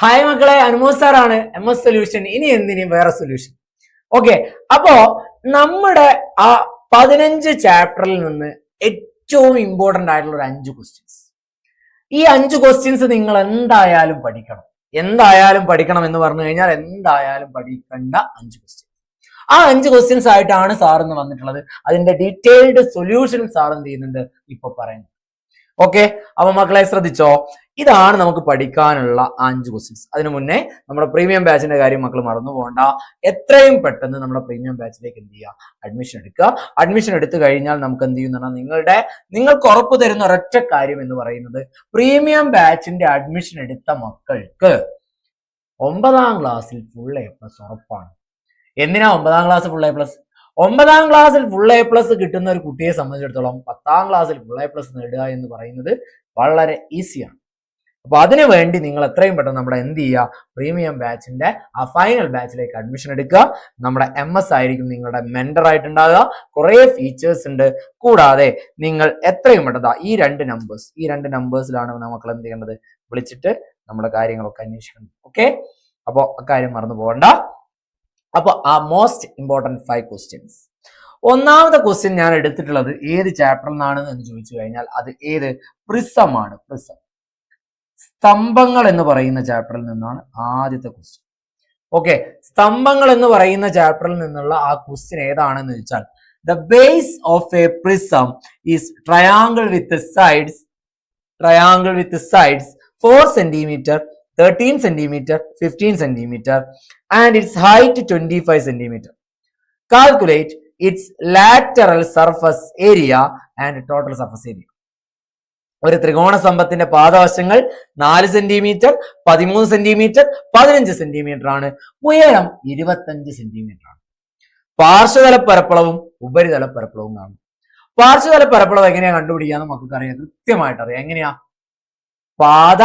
Hi മക്കളെ, അനുമോദ് സാറാണ് MS solution. ഇനി എന്തിനും വേറെ സൊല്യൂഷൻ. ഓക്കെ, അപ്പോ നമ്മുടെ ആ 15 ചാപ്റ്ററിൽ നിന്ന് ഏറ്റവും ഇമ്പോർട്ടന്റ് ആയിട്ടുള്ള ഒരു 5 ക്വസ്റ്റ്യൻസ്. ഈ 5 ക്വസ്റ്റ്യൻസ് നിങ്ങൾ എന്തായാലും പഠിക്കണം എന്ന് പറഞ്ഞു കഴിഞ്ഞാൽ എന്തായാലും പഠിക്കേണ്ട 5 ക്വസ്റ്റ്യൻസ്. ആ 5 ക്വസ്റ്റ്യൻസ് ആയിട്ടാണ് സാർ ഇന്ന് വന്നിട്ടുള്ളത്. അതിന്റെ ഡീറ്റെയിൽഡ് സൊല്യൂഷൻ സാർ എന്ത് ചെയ്യുന്നുണ്ട് ഇപ്പൊ പറയുന്നത്. ഓക്കെ, അപ്പൊ മക്കളെ ശ്രദ്ധിച്ചോ, ഇതാണ് നമുക്ക് പഠിക്കാനുള്ള 5 ക്വസ്റ്റ്യൻസ്. അതിനു മുന്നേ നമ്മുടെ പ്രീമിയം ബാച്ചിന്റെ കാര്യം മക്കൾ മറന്നു പോകണ്ട. എത്രയും പെട്ടെന്ന് നമ്മുടെ പ്രീമിയം ബാച്ചിലേക്ക് എന്ത് ചെയ്യുക, അഡ്മിഷൻ എടുക്കുക. അഡ്മിഷൻ എടുത്തു കഴിഞ്ഞാൽ നമുക്ക് എന്ത് ചെയ്യുന്ന നിങ്ങൾക്ക് ഉറപ്പ് തരുന്ന ഒരൊറ്റ കാര്യം എന്ന് പറയുന്നത്, പ്രീമിയം ബാച്ചിന്റെ അഡ്മിഷൻ എടുത്ത മക്കൾക്ക് 9ാം ക്ലാസ്സിൽ ഫുൾ A+ ഉറപ്പാണ്. എന്തിനാ 9ാം ക്ലാസ് ഫുൾ A+? 9ാം ക്ലാസ്സിൽ ഫുൾ A+ കിട്ടുന്ന ഒരു കുട്ടിയെ സംബന്ധിച്ചിടത്തോളം 10ാം ക്ലാസ്സിൽ ഫുൾ A+ നേടുക എന്ന് പറയുന്നത് വളരെ ഈസിയാണ്. അപ്പൊ അതിനു വേണ്ടി നിങ്ങൾ എത്രയും പെട്ടെന്ന് നമ്മുടെ എന്ത് ചെയ്യുക, പ്രീമിയം ബാച്ചിന്റെ ആ ഫൈനൽ ബാച്ചിലേക്ക് അഡ്മിഷൻ എടുക്കുക. നമ്മുടെ MS ആയിരിക്കും നിങ്ങളുടെ മെന്റർ ആയിട്ടുണ്ടാകുക. കുറെ ഫീച്ചേഴ്സ് ഉണ്ട്. കൂടാതെ നിങ്ങൾ എത്രയും പെട്ടെന്ന് ഈ രണ്ട് നമ്പേഴ്സിലാണ് നമുക്ക് എന്ത് ചെയ്യേണ്ടത്, വിളിച്ചിട്ട് നമ്മുടെ കാര്യങ്ങളൊക്കെ അന്വേഷിക്കണം. ഓക്കെ, അപ്പൊ അക്കാര്യം മറന്നു പോകണ്ട. അപ്പൊ ആ മോസ്റ്റ് ഇമ്പോർട്ടന്റ് 5 ക്വസ്റ്റ്യൻസ്. ഒന്നാമത്തെ ക്വസ്റ്റ്യൻ ഞാൻ എടുത്തിട്ടുള്ളത് ഏത് ചാപ്റ്ററിൽ നിന്നാണ് എന്ന് ചോദിച്ചു കഴിഞ്ഞാൽ അത് ഏത് പ്രിസം ആണ്. പ്രിസം, സ്തംഭങ്ങൾ എന്ന് പറയുന്ന ചാപ്റ്ററിൽ നിന്നാണ് ആദ്യത്തെ ക്വസ്റ്റ്യൻ. ഓക്കെ, സ്തംഭങ്ങൾ എന്ന് പറയുന്ന ചാപ്റ്ററിൽ നിന്നുള്ള ആ ക്വസ്റ്റ്യൻ ഏതാണെന്ന് വെച്ചാൽ, the base of A prism is triangle with sides 4 centimeter, 13 centimeter, 15 centimeter and its height 25 centimeter. Calculate its lateral surface area and total surface area. ഒരു ത്രികോണ സ്തംഭത്തിന്റെ പാദവശങ്ങൾ 4 സെന്റിമീറ്റർ, 13 സെന്റിമീറ്റർ, 15 സെന്റിമീറ്റർ ആണ്. ഉയരം 25 സെന്റിമീറ്റർ ആണ്. പാർശ്വതല പരപ്പളവും ഉപരിതല പരപ്പളവും കാണും. പാർശ്വതല പരപ്പളവ് എങ്ങനെയാ കണ്ടുപിടിക്കാന്ന് നമുക്ക് അറിയാം, കൃത്യമായിട്ട് അറിയാം. എങ്ങനെയാ? പാദ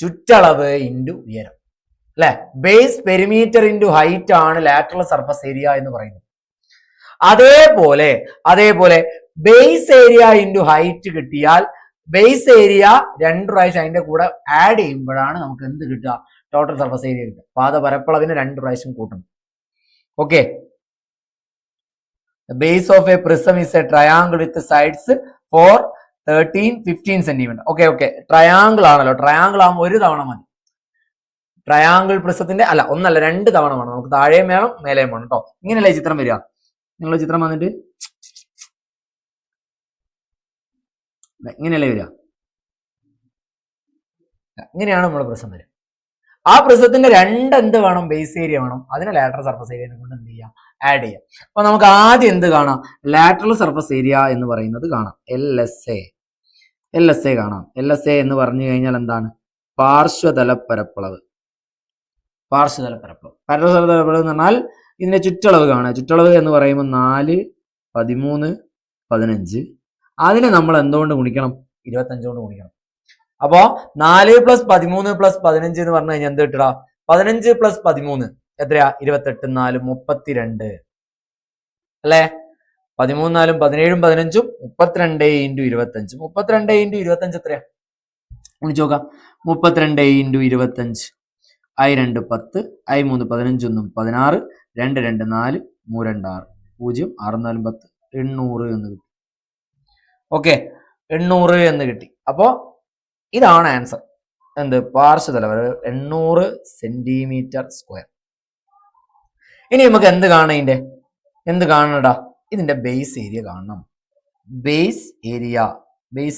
ചുറ്റളവ് ഇൻറ്റു ഉയരം, അല്ലെ? ബേസ് പെരിമീറ്റർ ഇൻറ്റു ഹൈറ്റ് ആണ് ലാറ്ററൽ സർഫസ് ഏരിയ എന്ന് പറയുന്നത്. അതേപോലെ ബേസ് ഏരിയ ഇൻറ്റു ഹൈറ്റ് കിട്ടിയാൽ ബേസ് ഏരിയ 2 പ്രാവശ്യം അതിന്റെ കൂടെ ആഡ് ചെയ്യുമ്പോഴാണ് നമുക്ക് എന്ത് കിട്ടുക, ടോട്ടൽ സർഫസ് ഏരിയ കിട്ടുക. പാദ പരപ്പളവിന് 2 പ്രാവശ്യം കൂട്ടണം. Okay, base of A prism is A triangle with sides 4, 13, 15 centimetre. Okay, triangle ആണല്ലോ. ട്രയാങ്കിൾ ആകുമ്പോൾ ഒരു തവണ മതി. ട്രയാങ്കിൾ പ്രിസത്തിന്റെ ഒന്നല്ല 2 തവണ വേണം. നമുക്ക് താഴെയും വേണം മേലെയും വേണം കേട്ടോ. ഇങ്ങനെയല്ലേ ചിത്രം വരിക? നിങ്ങൾ ചിത്രം വന്നിട്ട് ഇങ്ങനെയല്ലേ വരിക? ഇങ്ങനെയാണ് നമ്മുടെ പ്രിസം വരിക. ആ പ്രിസത്തിന്റെ 2 എന്ത് വേണം? ബേസ് ഏരിയ വേണം. അതിനെ ലാറ്ററൽ സർഫസ് ഏരിയ കൊണ്ട് എന്ത് ചെയ്യാം, ആഡ് ചെയ്യാം. അപ്പൊ നമുക്ക് ആദ്യം എന്ത് കാണാം? ലാറ്ററൽ സർഫസ് ഏരിയ എന്ന് പറയുന്നത് കാണാം. LSA കാണാം. LSA എന്ന് പറഞ്ഞു കഴിഞ്ഞാൽ എന്താണ്? പാർശ്വതല പരപ്പളവ് എന്ന് പറഞ്ഞാൽ ഇതിന്റെ ചുറ്റളവ് കാണാം. ചുറ്റളവ് എന്ന് പറയുമ്പോൾ 4, 13, 15. അതിനെ നമ്മൾ എന്തുകൊണ്ട് ഗുണിക്കണം? 25 കൊണ്ട് ഗുണിക്കണം. അപ്പോ 4 + 13 + 15 എന്ന് പറഞ്ഞു കഴിഞ്ഞാൽ എന്ത് കിട്ടുക? 15 + 13 എത്രയാ? 28, 4, 32 അല്ലെ? 13, 4, 17, 15, 32 × 25. 32 × 25 എത്രയാ? വിളിച്ചു നോക്കാം. 32 × 25. I 2 10, I 3 15, 16, 2 2 4, 3 2 6, 0 6 4 10, 800 എന്ന് കിട്ടി. ഓക്കെ, 800 എന്ന് കിട്ടി. അപ്പോ ഇതാണ് ആൻസർ. എന്ത്? പാർശ്വതല 800 സെന്റിമീറ്റർ സ്ക്വയർ. ഇനി നമുക്ക് എന്ത് കാണണം? എന്ത് കാണണടാ? ഇതിന്റെ ബേസ് ഏരിയ കാണണം. ബേസ്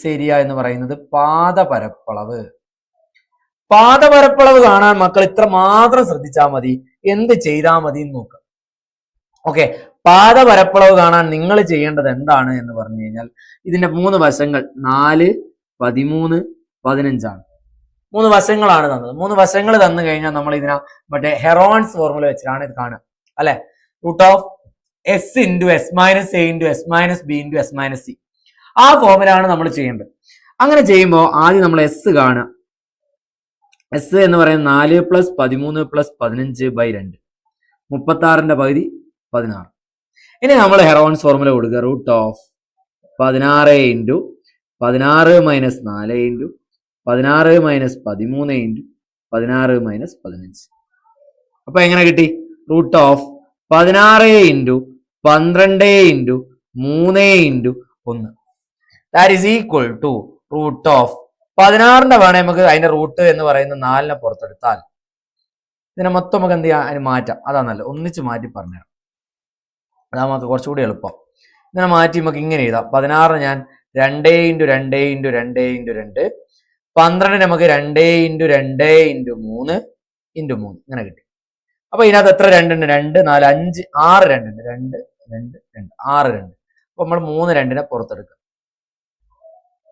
ഏരിയ എന്ന് പറയുന്നത് പാദപരപ്പളവ് കാണാൻ മക്കൾ ഇത്ര മാത്രം ശ്രദ്ധിച്ചാൽ മതി. എന്ത് ചെയ്താൽ മതി എന്ന് നോക്കാം. ഓക്കെ, പാദപരപ്പളവ് കാണാൻ നിങ്ങൾ ചെയ്യേണ്ടത് എന്താണ് എന്ന് പറഞ്ഞു കഴിഞ്ഞാൽ, ഇതിന്റെ 3 വശങ്ങൾ 4, 13, 15 ആണ്. 3 വശങ്ങളാണ് തന്നത്. 3 വശങ്ങൾ തന്നു കഴിഞ്ഞാൽ നമ്മൾ ഇതിനെ മറ്റേ ഹെറോൺസ് ഫോർമുല വെച്ചിട്ടാണ് ഇത് കാണുക, അല്ലെ? √S × S - A × S - B × S - C. ആ ഫോർമുലയാണ് നമ്മൾ ചെയ്യേണ്ടത്. അങ്ങനെ ചെയ്യുമ്പോൾ ആദ്യം നമ്മൾ S കാണുക. S എന്ന് പറയുന്നത് 4 + 13 + 15/2, 36ന്റെ പകുതി 16. ഇനി നമ്മൾ ഹെറോൺസ് ഫോർമുല കൊടുക്കുക. √16 × 16 - 4 × 16 - 13 × 16 മൈനസ് 15. അപ്പൊ എങ്ങനെ കിട്ടി? Root of 16 into 12 into 3 into 1 that is equal to root of 16ന്റെ വേണേ നമുക്ക് അതിന്റെ റൂട്ട് എന്ന് പറയുന്ന 4നെ പുറത്തെടുത്താൽ ഇതിനെ മൊത്തം നമുക്ക് എന്ത് ചെയ്യാം? അതിന് മാറ്റാം. അതാ നല്ലത്. ഒന്നിച്ച് മാറ്റി പറഞ്ഞുതരാം, അതാ നമുക്ക് കുറച്ചുകൂടി എളുപ്പം. ഇതിനെ മാറ്റി നമുക്ക് ഇങ്ങനെ എഴുതാം. 16 ഞാൻ 2 ഇൻറ്റു 2 ഇൻറ്റു 2 ഇൻറ്റു 2, 12 നമുക്ക് 2 ഇൻറ്റു 2 ഇൻറ്റു 3 ഇൻറ്റു 3 ഇങ്ങനെ കിട്ടി. അപ്പൊ ഇതിനകത്ത് എത്ര 2 ഉണ്ട്? 2, 4, 5, 6 2 ഉണ്ട്. 2, 2, 2, 6 2. അപ്പൊ നമ്മൾ 3 2നെ പുറത്തെടുക്കുക.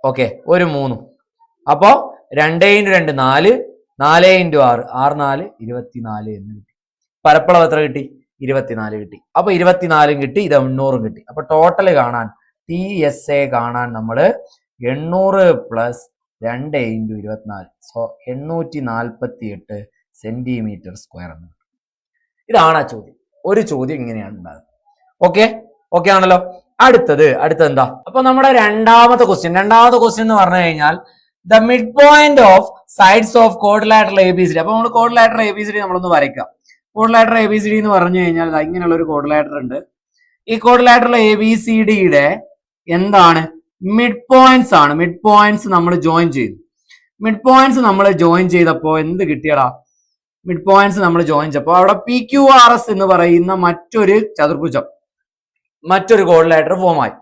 ഓക്കെ, ഒരു 3. അപ്പോ 2 ഇൻറ്റു 2 4, 4 ഇൻറ്റു 6, 6 4 24 എന്ന് കിട്ടി. പരപ്പളവ് എത്ര കിട്ടി? 24 കിട്ടി. അപ്പൊ 24 കിട്ടി, ഇത് 800 കിട്ടി. അപ്പൊ ടോട്ടൽ കാണാൻ TSA കാണാൻ നമ്മള് 800 plus 2 into 24, so 848 centimetre square എന്ന്. ഇതാണ് ആ ചോദ്യം. ഒരു ചോദ്യം ഇങ്ങനെയാണ് ഉണ്ടാകുന്നത്. ഓക്കെ, ഓക്കെ ആണല്ലോ. അടുത്തത് എന്താ? അപ്പൊ നമ്മുടെ രണ്ടാമത്തെ ക്വസ്റ്റ്യൻ എന്ന് പറഞ്ഞു കഴിഞ്ഞാൽ the mid point of sides of quadrilateral ABCD. അപ്പൊ നമ്മൾ കോഡ്ലാറ്ററൽ ABCD നമ്മളൊന്ന് വരയ്ക്കാം. കോഡ്ലാറ്ററൽ ABCD എന്ന് പറഞ്ഞു കഴിഞ്ഞാൽ ഇങ്ങനെയുള്ള ഒരു കോഡ്ലാറ്റർ ഉണ്ട്. ഈ കോഡ്ലാറ്ററൽ ABCDയുടെ എന്താണ്? മിഡ് പോയിന്റ്സ് ആണ്. മിഡ് പോയിന്റ്സ് നമ്മൾ ജോയിൻ ചെയ്തു. മിഡ് പോയിന്റ്സ് നമ്മൾ ജോയിൻ ചെയ്തപ്പോ എന്ത് കിട്ടിയടാ? മിഡ് പോയിന്റ്സ് നമ്മൾ ജോയിൻ ചെയ്തപ്പോൾ അവിടെ PQRS എന്ന് പറയുന്ന മറ്റൊരു ചതുർഭുജം, മറ്റൊരു കോഡ്ലാറ്റർ ഫോം ആയി.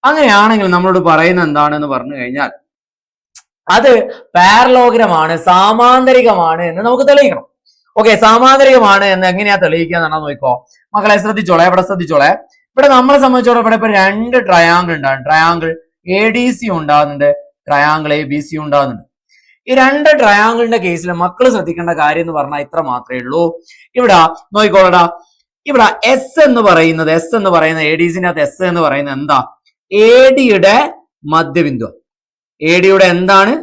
അങ്ങനെയാണെങ്കിൽ നമ്മളോട് പറയുന്നത് എന്താണെന്ന് പറഞ്ഞു കഴിഞ്ഞാൽ അത് പാരലോഗ്രമാണ്, സാമാന്തരികമാണ് എന്ന് നമുക്ക് തെളിയിക്കണം. ഓക്കെ, സാമാന്തരികമാണ് എന്ന് എങ്ങനെയാ തെളിയിക്കുക എന്നാണ് നോക്കോ മക്കളെ. ശ്രദ്ധിച്ചോളെ, ഇവിടെ ശ്രദ്ധിച്ചോളെ. ഇവിടെ നമ്മളെ സംബന്ധിച്ചോളം ഇവിടെ ഇപ്പൊ 2 ട്രയാങ്കിൾ ഉണ്ടാകും. ട്രയാങ്കിൾ ADC ഉണ്ടാകുന്നുണ്ട്, ട്രയാങ്കിൾ ABC ഉണ്ടാകുന്നുണ്ട്. ഈ 2 ട്രയാങ്കിളിന്റെ കേസിൽ മക്കൾ ശ്രദ്ധിക്കേണ്ട കാര്യം എന്ന് പറഞ്ഞാൽ ഇത്ര മാത്രമേ ഉള്ളൂ. ഇവിടെ നോക്കിക്കോളടാ, ഇവിടെ S എന്ന് പറയുന്നത് ADCന്റെ അകത്ത് S എന്ന് പറയുന്നത് എന്താ? ADയുടെ മധ്യബിന്ദു. ADയുടെ എന്താണ്?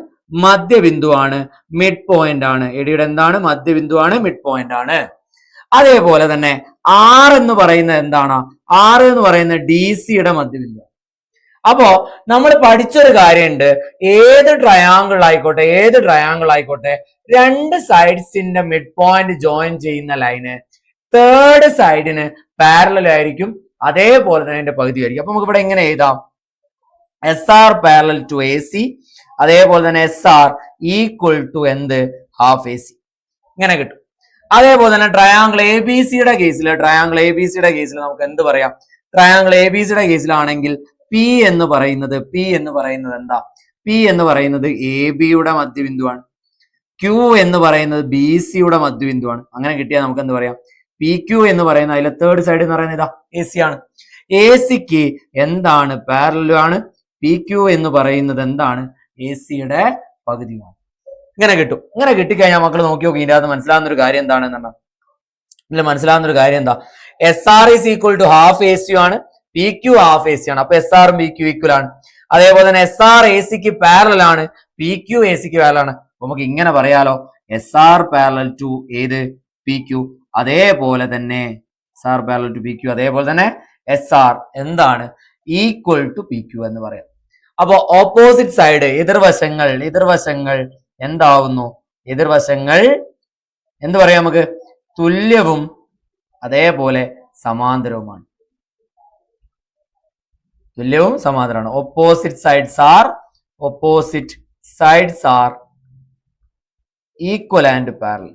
മധ്യബിന്ദുവാണ്, മിഡ് പോയിന്റ് ആണ്. ADയുടെ എന്താണ്? മധ്യബിന്ദുവാണ്, മിഡ് പോയിന്റ് ആണ്. അതേപോലെ തന്നെ R എന്ന് പറയുന്നത് എന്താണ്? R എന്ന് പറയുന്നത് DCയുടെ മധ്യബിന്ദു. അപ്പോ നമ്മൾ പഠിച്ചൊരു കാര്യമുണ്ട്, ഏത് ട്രയാങ്കിൾ ആയിക്കോട്ടെ 2 സൈഡ്സിന്റെ മിഡ് പോയിന്റ് ജോയിൻ ചെയ്യുന്ന ലൈന് തേർഡ് സൈഡിന് പാരലൽ ആയിരിക്കും, അതേപോലെ തന്നെ അതിന്റെ പകുതി ആയിരിക്കും. അപ്പൊ നമുക്ക് ഇവിടെ എങ്ങനെ എഴുതാം? SR പാരലൽ ടു AC, അതേപോലെ തന്നെ SR ഈക്വൽ ടു എന്ത്? Half AC. ഇങ്ങനെ കിട്ടും. അതേപോലെ തന്നെ ട്രയാങ്കിൾ ABCയുടെ കേസിൽ നമുക്ക് എന്ത് പറയാം? ട്രയാങ്കിൾ ABCയുടെ കേസിലാണെങ്കിൽ P എന്ന് പറയുന്നത് എന്താ? P എന്ന് പറയുന്നത് ABയുടെ മധ്യബിന്ദുവാണ്. Q എന്ന് പറയുന്നത് BCയുടെ മധ്യബിന്ദുവാണ്. അങ്ങനെ കിട്ടിയാൽ നമുക്ക് എന്ത് പറയാം? PQ എന്ന് പറയുന്ന അതിലെ തേർഡ് സൈഡ് എന്ന് പറയുന്നത് ഇതാ AC ആണ്. ACക്ക് എന്താണ്? പാരലൽ ആണ്. PQ എന്ന് പറയുന്നത് എന്താണ്? ACയുടെ പകുതിയാണ്. ഇങ്ങനെ കിട്ടും. ഇങ്ങനെ കിട്ടിക്കഴിഞ്ഞാൽ മക്കൾ നോക്കി ഇതിന്റെ അകത്ത് മനസ്സിലാവുന്ന ഒരു കാര്യം എന്താണെന്നാണ്? മനസ്സിലാവുന്ന ഒരു കാര്യം എന്താ? SR is equal to half AC ആണ്, PQ half AC ആണ്. അപ്പൊ SR ഉം PQ ഈക്വൽ ആണ്. അതേപോലെ തന്നെ SR ACക്ക് പാരലൽ ആണ്, PQ ACക്ക് പാരലൽ ആണ്. നമുക്ക് ഇങ്ങനെ പറയാലോ, SR പാരലൽ ടു ഏത്? PQ. അതേപോലെ തന്നെ SR പാരലൽ ടു PQ, അതേപോലെ തന്നെ SR എന്താണ്? ഈക്വൽ ടു PQ എന്ന് പറയാം. അപ്പൊ ഓപ്പോസിറ്റ് സൈഡ്, എതിർവശങ്ങൾ എന്താവുന്നു? എതിർവശങ്ങൾ എന്ത് പറയാം നമുക്ക്? തുല്യവും അതേപോലെ സമാന്തരവുമാണ്. Opposite sides are equal and parallel.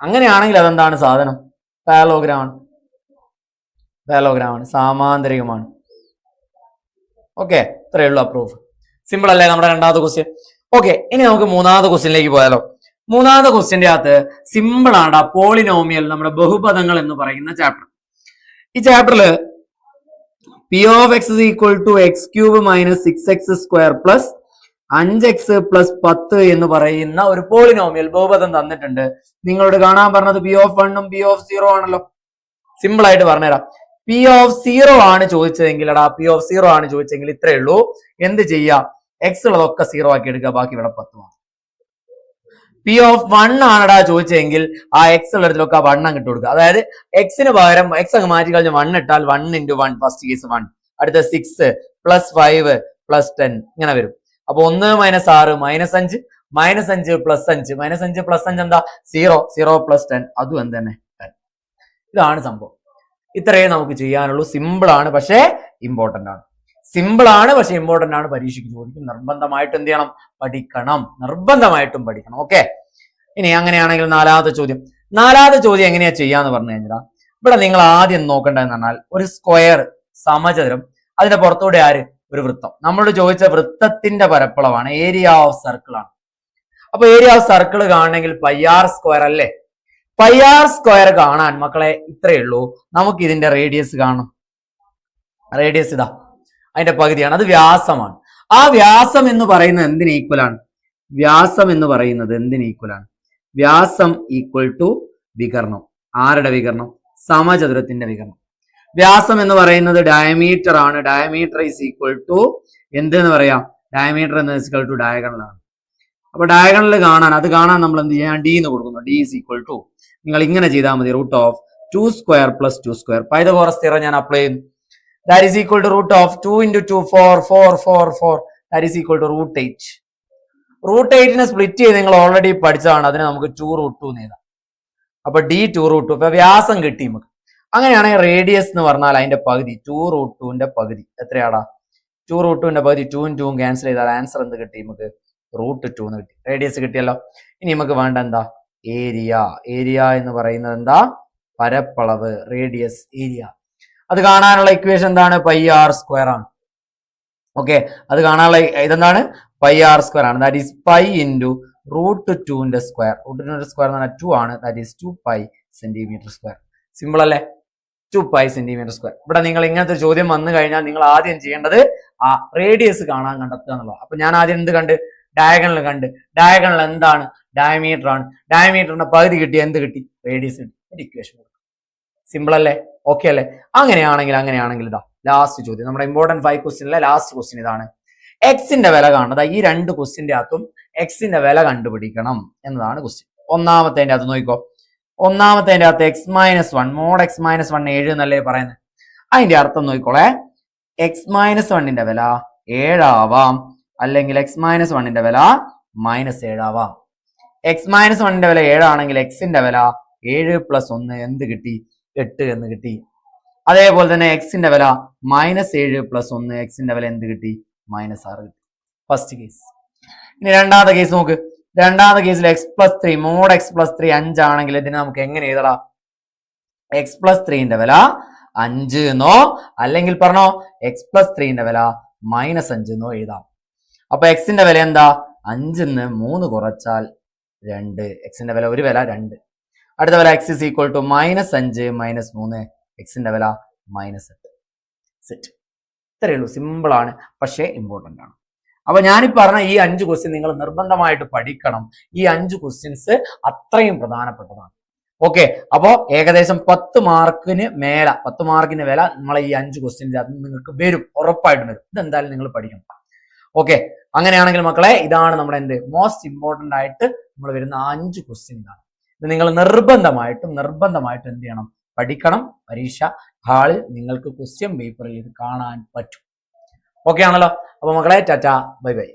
അങ്ങനെയാണെങ്കിൽ അതെന്താണ് സാധനം? പാരലോഗ്രാം ആണ്, സാമാന്തരികമാണ്. ഓക്കെ, ഇത്രയേ ഉള്ളൂ. പ്രൂഫ് സിമ്പിൾ അല്ലേ നമ്മുടെ രണ്ടാമത്തെ ക്വസ്റ്റ്യൻ? ഓക്കെ, ഇനി നമുക്ക് മൂന്നാമത്തെ ക്വസ്റ്റ്യനിലേക്ക് പോയാലോ. മൂന്നാമത്തെ ക്വസ്റ്റ്യന്റെ അകത്ത് സിമ്പിൾ ആണ്. പോളിനോമിയൽ, നമ്മുടെ ബഹുപദങ്ങൾ എന്ന് പറയുന്ന ചാപ്റ്റർ. ഈ ചാപ്റ്ററില് P of x is equal to x cube minus 6x square plus 5x plus 10 എന്ന് പറയുന്ന ഒരു പോളിനോമിയൽ ബഹുപദം തന്നിട്ടുണ്ട്. നിങ്ങളോട് കാണാൻ പറഞ്ഞത് P of 1 ഉം P of 0 ആണല്ലോ. സിമ്പിൾ ആയിട്ട് പറഞ്ഞുതരാം. P of 0 ആണ് ചോദിച്ചതെങ്കിൽ ഇത്രയേ ഉള്ളൂ. എന്ത് ചെയ്യാ? X ഉള്ളതൊക്കെ 0 ആക്കി എടുക്കുക, ബാക്കി ഇവിടെ 10 ആണ്. P of 1 ആണടാ ചോദിച്ചെങ്കിൽ ആ X ഉള്ളിടത്തിലൊക്കെ 1 അങ്ങ് ഇട്ട് കൊടുക്കുക. അതായത് Xന് പകരം X അങ്ങ് മാറ്റി കളഞ്ഞ് 1 ഇട്ടാൽ 1 into 1, ഫസ്റ്റ് കേസ് 1. അടുത്ത 6 plus 5 +10 ഇങ്ങനെ വരും. അപ്പൊ 1 - 6 -5 -5 +5 -5 +5 എന്താ 0 0 +10 അതും എന്ത് തന്നെ 10. ഇതാണ് സംഭവം. ഇത്രയും നമുക്ക് ചെയ്യാനുള്ളൂ. സിമ്പിൾ ആണ്, പക്ഷേ ഇമ്പോർട്ടന്റ് ആണ്. സിമ്പിൾ ആണ്, പക്ഷെ ഇമ്പോർട്ടന്റ് ആണ്. പരീക്ഷയ്ക്ക് ചോദിക്കും. നിർബന്ധമായിട്ടും എന്ത് ചെയ്യണം? പഠിക്കണം. നിർബന്ധമായിട്ടും പഠിക്കണം. ഓക്കെ. ഇനി അങ്ങനെയാണെങ്കിൽ നാലാമത്തെ ചോദ്യം എങ്ങനെയാ ചെയ്യാന്ന് പറഞ്ഞു കഴിഞ്ഞാൽ, ഇവിടെ നിങ്ങൾ ആദ്യം നോക്കേണ്ടതെന്ന് പറഞ്ഞാൽ ഒരു സ്ക്വയർ, സമചതുരം, അതിന്റെ പുറത്തൂടെ ആര്? ഒരു വൃത്തം. നമ്മളോട് ചോദിച്ച വൃത്തത്തിന്റെ പരപ്പളവാണ്, ഏരിയ ഓഫ് സർക്കിൾ ആണ്. അപ്പൊ ഏരിയ ഓഫ് സർക്കിൾ കാണണമെങ്കിൽ πr² അല്ലേ? πr² കാണാൻ മക്കളെ ഇത്രയേ ഉള്ളൂ. നമുക്ക് ഇതിന്റെ റേഡിയസ് കാണണം. റേഡിയസ് ഇതാ, അതിന്റെ പകുതിയാണ്. അത് വ്യാസമാണ്. ആ വ്യാസം എന്ന് പറയുന്നത് എന്തിന് ഈക്വൽ ആണ്? വ്യാസം എന്ന് പറയുന്നത് എന്തിന് ഈക്വൽ ആണ്? വ്യാസം ഈക്വൽ ടു വികർണം. ആരുടെ വികർണം? സമചതുരത്തിന്റെ വികർണം. വ്യാസം എന്ന് പറയുന്നത് ഡയമീറ്റർ ആണ്. ഡയമീറ്റർ ഈസ് ഈക്വൽ ടു എന്തെന്ന് പറയാം? ഡയമീറ്റർ എന്ന് ഈക്വൽ ടു ഡയഗണൽ ആണ്. അപ്പൊ ഡയഗണൽ കാണാൻ, അത് കാണാൻ നമ്മൾ എന്ത് ചെയ്യാൻ? ഡി എന്ന് കൊടുക്കുന്നു. ഡി ഈസ് ഈക്വൽ ടു, നിങ്ങൾ ഇങ്ങനെ ചെയ്താൽ മതി, √2² + 2². പൈതഗോറസ് തിയറം ഞാൻ അപ്ലൈ ചെയ്യുന്നു. That is equal to √2 × 2 4 4 4 4 that is equal to √8. √8നെ സ്പ്ലിറ്റ് ചെയ്ത് നിങ്ങൾ ഓൾറെഡി പഠിച്ചതാണ്. അതിനെ നമുക്ക് 2√2 എന്ന് എഴുതാം. അപ്പൊ D 2√2. ഇപ്പൊ വ്യാസം കിട്ടി നമുക്ക്. അങ്ങനെയാണെങ്കിൽ റേഡിയസ് എന്ന് പറഞ്ഞാൽ അതിന്റെ പകുതി, 2√2ന്റെ പകുതി എത്രയാടാ? 2√2ന്റെ പകുതി 2 × 2 ക്യാൻസൽ ചെയ്താൽ ആൻസർ എന്ത് കിട്ടി? നമുക്ക് √2 എന്ന് കിട്ടി. റേഡിയസ് കിട്ടിയല്ലോ. ഇനി നമുക്ക് വേണ്ട എന്താ? ഏരിയ. ഏരിയ എന്ന് പറയുന്നത് എന്താ? പരപ്പളവ്. Radius, area. അത് കാണാനുള്ള ഇക്വേഷൻ എന്താണ്? πr² ആണ്. ഓക്കെ, അത് കാണാനുള്ള ഇതെന്താണ്? πr² ആണ്. ദാറ്റ് ഈസ് π × √2ന്റെ സ്ക്വയർ. √2ന്റെ സ്ക്വയർ എന്ന് പറഞ്ഞാൽ 2 ആണ്. That is 2π cm². സിമ്പിൾ അല്ലേ? 2π cm². ഇവിടെ നിങ്ങൾ ഇങ്ങനത്തെ ചോദ്യം വന്നു കഴിഞ്ഞാൽ നിങ്ങൾ ആദ്യം ചെയ്യേണ്ടത് ആ റേഡിയസ് കാണാൻ കണ്ടെത്തുക എന്നുള്ളത്. അപ്പൊ ഞാൻ ആദ്യം എന്ത് കണ്ട്? ഡയഗണൽ കണ്ട്. ഡയഗണൽ എന്താണ്? ഡയമീറ്റർ ആണ്. ഡയമീറ്ററിന്റെ പകുതി കിട്ടി, എന്ത് കിട്ടി? റേഡിയസ് കിട്ടി. ഇക്വേഷൻ കൊടുക്കും. സിമ്പിൾ അല്ലേ? ഓക്കെ അല്ലേ? അങ്ങനെയാണെങ്കിൽ ഇതാ ലാസ്റ്റ് ചോദ്യം, നമ്മുടെ ഇമ്പോർട്ടന്റ് 5 ക്വസ്റ്റ്യനിലെ ലാസ്റ്റ് ക്വസ്റ്റ്യൻ ഇതാണ്. എക്സിന്റെ വില കാണുന്നത്. ഈ 2 ക്വസ്റ്റ്യന്റെ അകത്തും എക്സിന്റെ വില കണ്ടുപിടിക്കണം എന്നതാണ് ക്വസ്റ്റ്യൻ. ഒന്നാമത്തെ അകത്ത് നോക്കിക്കോ. ഒന്നാമത്തെ അകത്ത് x-1 mod x-1 7 എന്നല്ലേ പറയുന്നത്. അതിന്റെ അർത്ഥം നോക്കിക്കോളെ. x-1ന്റെ വില 7 ആവാം, അല്ലെങ്കിൽ x-1ന്റെ വില -7 ആവാം. x-1ന്റെ വില 7 ആണെങ്കിൽ എക്സിന്റെ വില 7 + 1 എന്ത് കിട്ടി? 8 എന്ന് കിട്ടി. അതേപോലെ തന്നെ എക്സിന്റെ വില -7 + 1 എക്സിന്റെ വില എന്ത് കിട്ടി? -6 കിട്ടി. First case. ഇനി രണ്ടാമത്തെ കേസ് നോക്ക്. രണ്ടാമത്തെ കേസിൽ x+3 mod x+3 5 ആണെങ്കിൽ ഇതിനെ നമുക്ക് എങ്ങനെ എഴുതടാ? x+3ന്റെ വില 5 എന്നോ അല്ലെങ്കിൽ പറഞ്ഞോ x+3ന്റെ വില -5 എന്നോ എഴുതാം. അപ്പൊ എക്സിന്റെ വില എന്താ? 5ന്ന് 3 കുറച്ചാൽ 2. എക്സിന്റെ വില ഒരു വില 2. അടുത്ത വില x is equal to -5 - 3 എക്സിന്റെ വില -8. സെറ്റ്. ഇത്രയേ ഉള്ളൂ. സിമ്പിൾ ആണ്, പക്ഷേ ഇമ്പോർട്ടന്റ് ആണ്. അപ്പൊ ഞാനീ പറഞ്ഞ ഈ 5 ക്വസ്റ്റ്യൻ നിങ്ങൾ നിർബന്ധമായിട്ട് പഠിക്കണം. ഈ 5 ക്വസ്റ്റ്യൻസ് അത്രയും പ്രധാനപ്പെട്ടതാണ്. ഓക്കെ, അപ്പോ ഏകദേശം 10 മാർക്കിന് മേല, 10 മാർക്കിന് വില നമ്മളെ ഈ 5 ക്വസ്റ്റ്യൻസ് അത് നിങ്ങൾക്ക് വരും, ഉറപ്പായിട്ടും വരും. ഇതെന്തായാലും നിങ്ങൾ പഠിക്കണം. ഓക്കെ, അങ്ങനെയാണെങ്കിൽ മക്കളെ ഇതാണ് നമ്മുടെ മോസ്റ്റ് ഇമ്പോർട്ടന്റ് ആയിട്ട് നമ്മൾ വരുന്ന 5 ക്വസ്റ്റ്യൻ ഇതാണ്. ഇത് നിങ്ങൾ നിർബന്ധമായിട്ടും എന്ത് ചെയ്യണം? പഠിക്കണം. പരീക്ഷ ഹാളിൽ നിങ്ങൾക്ക് ക്വസ്റ്റ്യൻ പേപ്പറിൽ ഇത് കാണാൻ പറ്റും. ഓക്കെ ആണല്ലോ? അപ്പൊ മക്കളെ ടാറ്റ, ബൈ ബൈ.